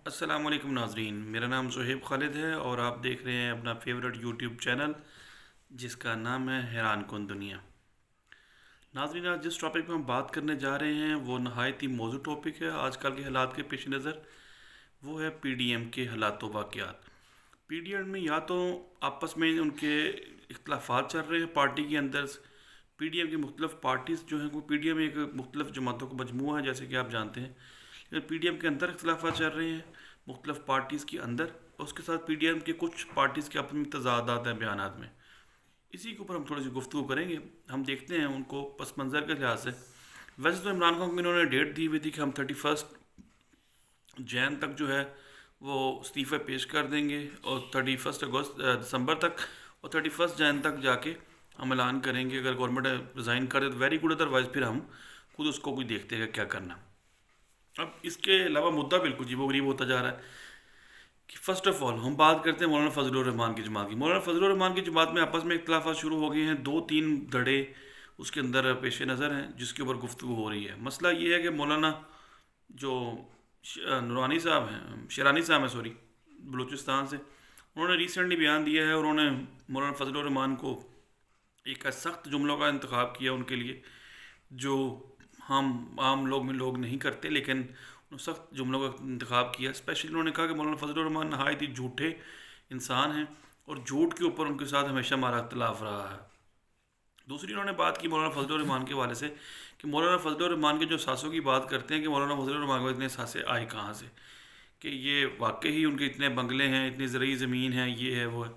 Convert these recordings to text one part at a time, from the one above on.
السلام علیکم ناظرین، میرا نام صہیب خالد ہے اور آپ دیکھ رہے ہیں اپنا فیورٹ یوٹیوب چینل جس کا نام ہے حیران کن دنیا۔ ناظرین، آج جس ٹاپک پہ ہم بات کرنے جا رہے ہیں وہ نہایت ہی موضوع ٹاپک ہے آج کل کے حالات کے پیش نظر۔ وہ ہے پی ڈی ایم کے حالات و واقعات۔ پی ڈی ایم میں یا تو آپس میں ان کے اختلافات چل رہے ہیں پارٹی کے اندر۔ پی ڈی ایم کی مختلف پارٹیز جو ہیں وہ پی ڈی ایم ایک مختلف جماعتوں کا مجموعہ ہے جیسے کہ آپ جانتے ہیں، لیکن پی ڈی ایم کے اندر اختلافات چل رہے ہیں مختلف پارٹیز کے اندر، اور اس کے ساتھ پی ڈی ایم کے کچھ پارٹیز کے اپنے تضادات ہیں بیانات میں۔ اسی کے اوپر ہم تھوڑی سی گفتگو کریں گے۔ ہم دیکھتے ہیں ان کو پس منظر کے لحاظ سے۔ ویسے تو عمران خان کو انہوں نے ڈیٹ دی ہوئی تھی کہ ہم 31 جین تک جو ہے وہ استعفے پیش کر دیں گے، اور 31 دسمبر تک اور 31 جین تک جا کے ہم اعلان کریں گے۔ اگر گورنمنٹ ریزائن کر دے تو ویری گڈ، ادروائز پھر ہم خود اس کو کوئی دیکھتے گا کیا کرنا۔ اب اس کے علاوہ مدعا بالکل عجیب و غریب ہوتا جا رہا ہے کہ فرسٹ آف آل ہم بات کرتے ہیں مولانا فضل الرحمان کی جماعت کی۔ مولانا فضل الرحمان کی جماعت میں آپس میں اختلافات شروع ہو گئے ہیں، 2-3 دھڑے اس کے اندر پیش نظر ہیں جس کے اوپر گفتگو ہو رہی ہے۔ مسئلہ یہ ہے کہ مولانا جو نورانی صاحب ہیں، شیرانی صاحب ہیں، سوری، بلوچستان سے، انہوں نے ریسنٹلی بیان دیا ہے اور انہوں نے مولانا فضل الرحمان کو ایک سخت جملوں کا انتخاب کیا ان کے لیے، جو ہم عام لوگ میں لوگ نہیں کرتے، لیکن انہوں نے سخت جملوں کا انتخاب کیا۔ اسپیشلی انہوں نے کہا کہ مولانا فضل الرحمان نہایت ہی جھوٹے انسان ہیں اور جھوٹ کے اوپر ان کے ساتھ ہمیشہ ہمارا اختلاف رہا ہے۔ دوسری انہوں نے بات کی مولانا فضل الرحمان کے حوالے سے کہ مولانا فضل الرحمان کے جو ساسوں کی بات کرتے ہیں کہ مولانا فضل الرحمان کو اتنے ساسے آئے کہاں سے، کہ یہ واقعی ہی ان کے اتنے بنگلے ہیں، اتنی زرعی زمین ہے، یہ ہے وہ ہے،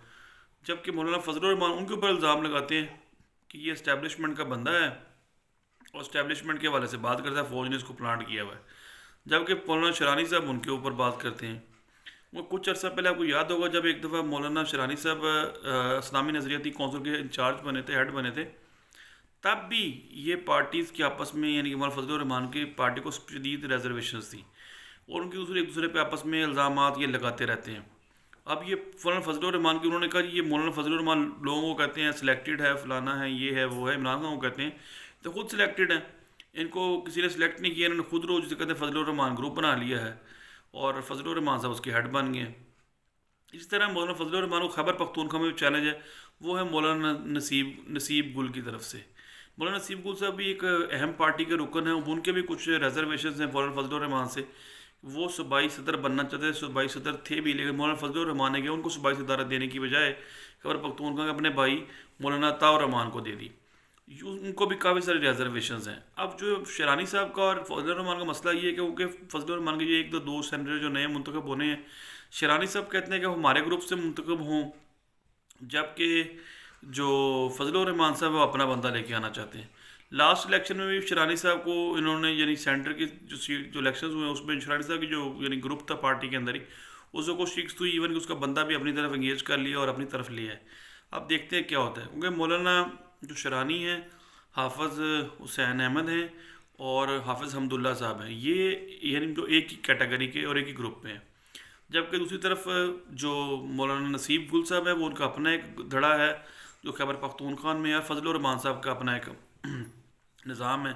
جبکہ مولانا فضل الرحمان ان کے اوپر الزام لگاتے ہیں کہ یہ اسٹیبلشمنٹ کا بندہ ہے اور اسٹیبلشمنٹ کے حوالے سے بات کرتا ہے، فوج نے اس کو پلانٹ کیا ہوا ہے، جبکہ مولانا شرانی صاحب ان کے اوپر بات کرتے ہیں۔ وہ کچھ عرصہ پہلے آپ کو یاد ہوگا جب ایک دفعہ مولانا شرانی صاحب اسلامی نظریاتی کونسل کے انچارج بنے تھے، ہیڈ بنے تھے، تب بھی یہ پارٹیز کے آپس میں، یعنی کہ مولانا فضل الرحمان کی پارٹی کو شدید ریزرویشنز تھیں اور ان کی ایک دوسرے پہ آپس میں الزامات یہ لگاتے رہتے ہیں۔ اب یہ مولانا فضل الرحمان کی انہوں نے کہا یہ مولانا فضل الرحمان لوگوں کو کہتے ہیں سلیکٹڈ ہے، فلانا ہے، یہ ہے وہ ہے، عمران خان کو کہتے ہیں تو خود سلیکٹڈ ہیں، ان کو کسی نے سلیکٹ نہیں کیا، انہوں نے خود روز جسے کہتے ہیں فضل الرحمان گروپ بنا لیا ہے اور فضل الرحمان صاحب اس کے ہیڈ بن گئے ہیں۔ اسی طرح مولانا فضل الرحمان کو خیبر پختونخوا میں چیلنج ہے، وہ ہے مولانا نصیب گل کی طرف سے۔ مولانا نصیب گل صاحب بھی ایک اہم پارٹی کے رکن ہیں، ان کے بھی کچھ ریزرویشنز ہیں مولانا فضل الرحمان سے۔ وہ صوبائی صدر بننا چاہتے تھے، صوبائی صدر تھے بھی، لیکن مولانا فضل الرحمان نے کیا ان کو صوبائی صدارت دینے کی بجائے خیبر پختونخوا کے اپنے بھائی مولانا عطاء الرحمان کو دے دی۔ ان کو بھی کافی سارے ریزرویشنز ہیں۔ اب جو شیرانی صاحب کا اور فضل الرحمان کا مسئلہ یہ ہے کہ کیونکہ فضل الرحمان کے یہ ایک دو سینیٹر جو نئے منتخب ہونے ہیں، شیرانی صاحب کہتے ہیں کہ وہ ہمارے گروپ سے منتخب ہوں، جبکہ جو فضل الرحمان صاحب وہ اپنا بندہ لے کے آنا چاہتے ہیں۔ لاسٹ الیکشن میں بھی شیرانی صاحب کو انہوں نے، یعنی سینٹر کی جو سیٹ جو الیکشنز ہوئے ہیں اس میں شیرانی صاحب کی جو یعنی گروپ تھا پارٹی کے اندر ہی، اس کو شکست ہوئی، ایون کہ اس کا بندہ بھی اپنی طرف انگیج کر لیا اور اپنی طرف لیا ہے۔ اب دیکھتے ہیں کیا ہوتا ہے، کیونکہ مولانا جو شرانی ہیں، حافظ حسین احمد ہیں اور حافظ حمداللہ صاحب ہیں، یہ یعنی جو ایک ہی کیٹیگری کے اور ایک ہی گروپ میں ہیں، جبکہ دوسری طرف جو مولانا نصیب گل صاحب ہے وہ ان کا اپنا ایک دھڑا ہے جو خیبر پختونخوا میں ہے، فضل الرحمان صاحب کا اپنا ایک نظام ہے۔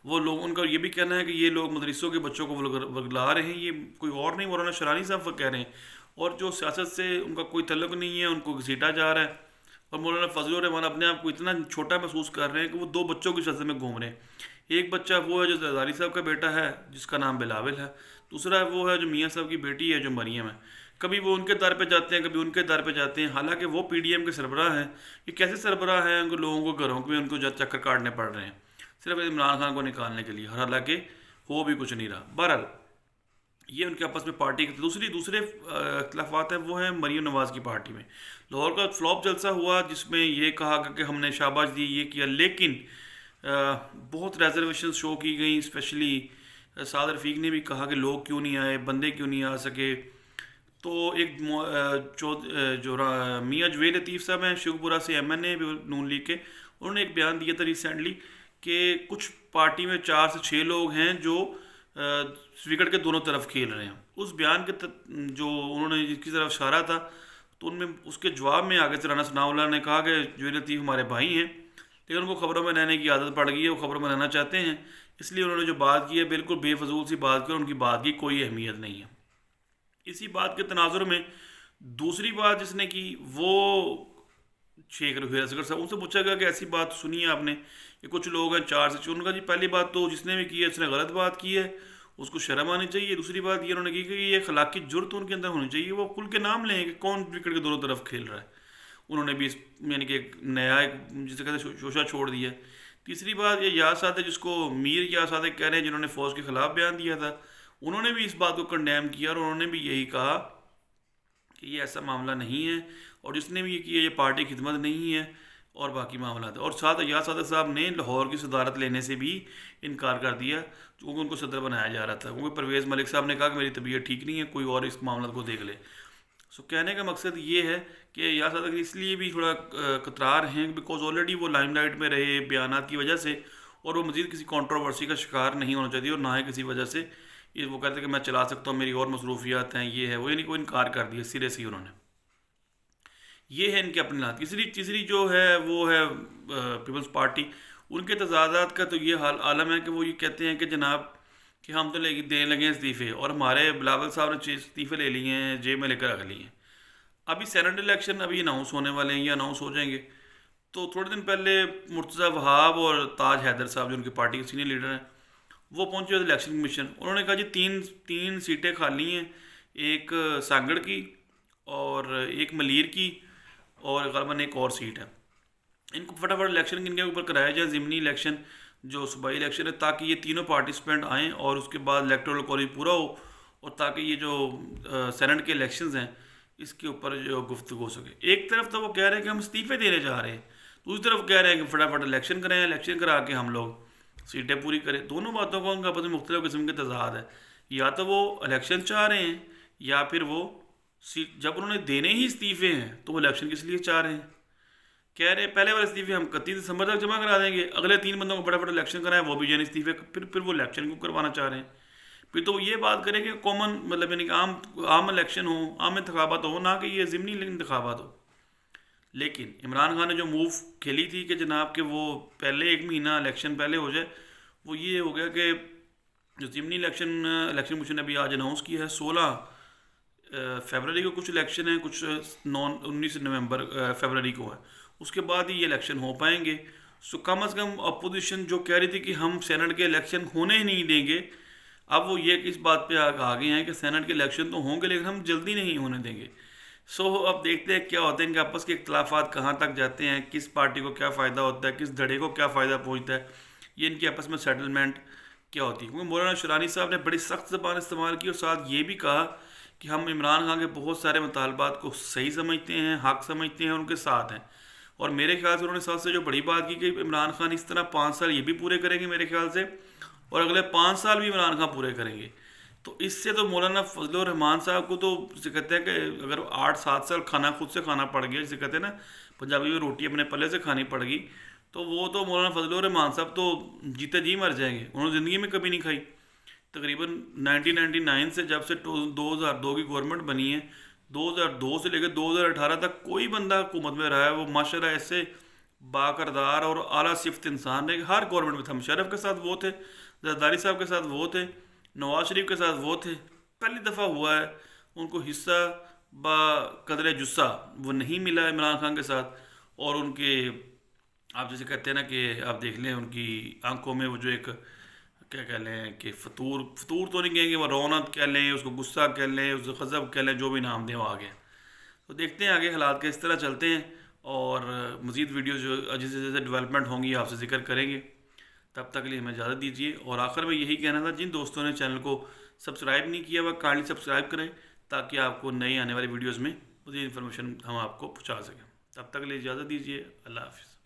وہ لوگ، ان کا یہ بھی کہنا ہے کہ یہ لوگ مدرسوں کے بچوں کو ورگلا رہے ہیں، یہ کوئی اور نہیں مولانا شرانی صاحب کہہ رہے ہیں، اور جو سیاست سے ان کا کوئی تعلق نہیں ہے ان کو گھسیٹا جا رہا ہے، اور مولانا فضل الرحمان اپنے آپ کو اتنا چھوٹا محسوس کر رہے ہیں کہ وہ 2 بچوں کی شکل میں گھوم رہے ہیں۔ ایک بچہ وہ ہے جو زرداری صاحب کا بیٹا ہے جس کا نام بلاول ہے، دوسرا وہ ہے جو میاں صاحب کی بیٹی ہے جو مریم ہے۔ کبھی وہ ان کے در پہ جاتے ہیں، کبھی ان کے در پہ جاتے ہیں، حالانکہ وہ پی ڈی ایم کے سربراہ ہیں۔ یہ کیسے سربراہ ہیں، ان کو لوگوں کو گھروں میں ان کو چکر کاٹنے پڑ رہے ہیں صرف عمران خان کو نکالنے کے لیے، حالانکہ ہو بھی کچھ نہیں رہا۔ بہرحال یہ ان کے آپس میں پارٹی کے دوسرے اختلافات ہیں، وہ ہیں مریم نواز کی پارٹی میں۔ لاہور کا فلاپ جلسہ ہوا جس میں یہ کہا کہ ہم نے شاباش دی، یہ کیا، لیکن بہت ریزرویشن شو کی گئیں۔ اسپیشلی سعد رفیق نے بھی کہا کہ لوگ کیوں نہیں آئے، بندے کیوں نہیں آ سکے۔ تو ایک جو میاں جویل لطیف صاحب ہیں شیخوپورہ سے، ایم این اے نون لیگ کے، انہوں نے ایک بیان دیا تھا ریسنٹلی کہ کچھ پارٹی میں 4 سے 6 لوگ ہیں جو وکٹ کے دونوں طرف کھیل رہے ہیں۔ اس بیان کے جو انہوں نے جس کی طرف اشارہ تھا، تو ان میں اس کے جواب میں آگے سے رانا ثناء اللہ نے کہا کہ جویل لطیف ہمارے بھائی ہیں، لیکن ان کو خبروں میں رہنے کی عادت پڑ گئی ہے، وہ خبروں میں رہنا چاہتے ہیں، اس لیے انہوں نے جو بات کی ہے بالکل بے فضول سی بات کی اور ان کی بات کی کوئی اہمیت نہیں ہے۔ اسی بات کے تناظر میں دوسری بات جس نے کی وہ شیخ رفیع اصغر صاحب، ان سے پوچھا گیا کہ ایسی بات سنی ہے آپ نے کہ کچھ لوگ ہیں چار سے چون کا جی پہلی بات تو جس نے بھی کی ہے اس نے غلط بات کی ہے، اس کو شرم آنی چاہیے. دوسری بات یہ انہوں نے کی کہ یہ اخلاقی جرت ان کے اندر ہونی چاہیے، وہ کل کے نام لیں کہ کون کرکٹ کے دونوں طرف کھیل رہا ہے. انہوں نے بھی یعنی کہ ایک نیا ایک جسے کہتے ہیں شوشہ چھوڑ دیا. تیسری بات یہ یاد صادق جس کو میر یاد صادق کہہ رہے ہیں جنہوں نے فوج کے خلاف بیان دیا تھا، انہوں نے بھی اس بات کو کنڈیم کیا اور انہوں نے بھی یہی کہا کہ یہ ایسا معاملہ نہیں ہے، اور جس نے بھی یہ کیا یہ پارٹی خدمت نہیں ہے اور باقی معاملات. اور ساتھ ایاز صادق صاحب نے لاہور کی صدارت لینے سے بھی انکار کر دیا کیونکہ ان کو صدر بنایا جا رہا تھا، کیونکہ پرویز ملک صاحب نے کہا کہ میری طبیعت ٹھیک نہیں ہے، کوئی اور اس معاملات کو دیکھ لے. کہنے کا مقصد یہ ہے کہ ایاز صادق اس لیے بھی تھوڑا کترار ہیں بیکاز آلریڈی وہ لائم لائٹ میں رہے بیانات کی وجہ سے، اور وہ مزید کسی کنٹروورسی کا شکار نہیں ہونا چاہتی اور نہ ہی کسی وجہ سے یہ وہ کہتے ہیں کہ میں چلا سکتا ہوں، میری اور مصروفیات ہیں، یہ ہے وہ، یعنی کوئی انکار کر دیا سرے سے انہوں نے. یہ ہے ان کے اپنے ہاتھ. تیسری جو ہے وہ ہے پیپلز پارٹی. ان کے تضادات کا تو یہ حال عالم ہے کہ وہ یہ کہتے ہیں کہ جناب کہ ہم تو دینے لگے ہیں استعفے، اور ہمارے بلاول صاحب نے استعفے لے لیے ہیں، جیب میں لے کر رکھ لیے ہیں. ابھی سینٹ الیکشن ابھی اناؤنس ہونے والے ہیں یا اناؤنس ہو جائیں گے. تو تھوڑے دن پہلے مرتضیٰ وہاب اور تاج حیدر صاحب جو ان کی پارٹی کے سینئر لیڈر ہیں وہ پہنچے ہوئے الیکشن کمیشن. انہوں نے کہا جی تین سیٹیں خالی ہیں، ایک سانگڑ کی اور ایک ملیر کی اور غالباً ایک اور سیٹ ہے. ان کو فٹافٹ الیکشن ان کے اوپر کرایا جائے، ضمنی الیکشن جو صوبائی الیکشن ہے، تاکہ یہ تینوں پارٹیسپینٹ آئیں اور اس کے بعد الیکٹورل کالج پورا ہو، اور تاکہ یہ جو سینٹ کے الیکشنز ہیں اس کے اوپر جو گفتگو ہو سکے. ایک طرف تو وہ کہہ رہے ہیں کہ ہم استعفے دینے جا رہے ہیں، دوسری طرف کہہ رہے ہیں کہ فٹافٹ الیکشن کریں، الیکشن کرا کے ہم لوگ سیٹیں پوری کریں. دونوں باتوں کا ان کا آپس میں مختلف قسم کے تضاد ہے. یا تو وہ الیکشن چاہ رہے ہیں یا پھر وہ سیٹ جب انہوں نے دینے ہی استعفے ہیں تو وہ الیکشن کس لیے چاہ رہے ہیں. کہہ رہے ہیں پہلے والے استعفے ہم 31 دسمبر تک جمع کرا دیں گے، اگلے 3 بندوں کو فٹافٹ الیکشن کرائیں وہ بھی جین استعفے، پھر وہ الیکشن کیوں کروانا چاہ رہے ہیں. پھر تو وہ یہ بات کریں کہ کامن مطلب یعنی کہ عام الیکشن ہو، عام انتخابات ہو، نہ کہ یہ ضمنی انتخابات ہو. لیکن عمران خان نے جو موو کھیلی تھی کہ جناب کہ وہ پہلے 1 مہینہ الیکشن پہلے ہو جائے، وہ یہ ہو گیا کہ جو ضمنی الیکشن کمیشن نے ابھی آج اناؤنس کیا ہے 16 فیبرری کو کچھ الیکشن ہیں، کچھ 19 نومبر فیبرری کو ہے، اس کے بعد ہی یہ الیکشن ہو پائیں گے. سو کم از کم اپوزیشن جو کہہ رہی تھی کہ ہم سینٹ کے الیکشن ہونے ہی نہیں دیں گے، اب وہ یہ اس بات پہ آگے ہیں کہ سینٹ کے الیکشن تو ہوں گے لیکن ہم جلدی نہیں ہونے دیں گے. سو اب دیکھتے ہیں کیا ہوتے ہیں کہ آپس کے اختلافات کہاں تک جاتے ہیں، کس پارٹی کو کیا فائدہ ہوتا ہے، کس دھڑے کو کیا فائدہ پہنچتا ہے، یہ ان کے آپس میں سیٹلمنٹ کیا ہوتی ہے. کیونکہ مولانا شرانی صاحب نے بڑی سخت زبان استعمال کی اور ساتھ یہ بھی کہا کہ ہم عمران خان کے بہت سارے مطالبات کو صحیح سمجھتے ہیں، حق سمجھتے ہیں، ان کے ساتھ ہیں. اور میرے خیال سے انہوں نے سب سے جو بڑی بات کی کہ عمران خان اس طرح 5 سال یہ بھی پورے کریں گے میرے خیال سے، اور اگلے 5 سال بھی عمران خان پورے کریں گے. تو اس سے تو مولانا فضل الرحمان صاحب کو تو جسے کہتے ہیں کہ اگر 8-7 سال کھانا خود سے کھانا پڑ گیا، جسے کہتے ہیں نا پنجابی میں روٹی اپنے پلے سے کھانی پڑ گئی، تو وہ تو مولانا فضل الرحمان صاحب تو جیتے جی مر جائیں گے. انہوں نے زندگی میں کبھی نہیں کھائی. تقریباً 1999 سے جب سے 2002 کی گورنمنٹ بنی ہے، 2002 سے لے کے 2018 تک کوئی بندہ حکومت میں رہا ہے وہ ماشاء اللہ ایسے باکردار اور اعلیٰ صفت انسان ہے. ہر گورنمنٹ میں تھا، مشرف کے ساتھ وہ تھے، زرداری صاحب کے ساتھ وہ تھے، نواز شریف کے ساتھ وہ تھے. پہلی دفعہ ہوا ہے ان کو حصہ با قدر جسہ وہ نہیں ملا عمران خان کے ساتھ. اور ان کے آپ جیسے کہتے ہیں نا کہ آپ دیکھ لیں ان کی آنکھوں میں وہ جو ایک کیا کہہ لیں کہ فطور تو نہیں کہیں گے، وہ رونق کہہ لیں، اس کو غصہ کہہ لیں، اس کو غضب کہہ لیں، جو بھی نام دیں وہ آگے. تو دیکھتے ہیں آگے حالات کے اس طرح چلتے ہیں، اور مزید ویڈیوز جو جیسے جیسے ڈیولپمنٹ ہوں گی آپ سے ذکر کریں گے. تب تک کے لیے ہمیں اجازت دیجیے. اور آخر میں یہی کہنا تھا جن دوستوں نے چینل کو سبسکرائب نہیں کیا وہ کائنڈلی سبسکرائب کریں تاکہ آپ کو نئی آنے والی ویڈیوز میں مزید انفارمیشن ہم آپ کو پہنچا سکیں. تب تک کے لیے اجازت دیجیے. اللہ حافظ.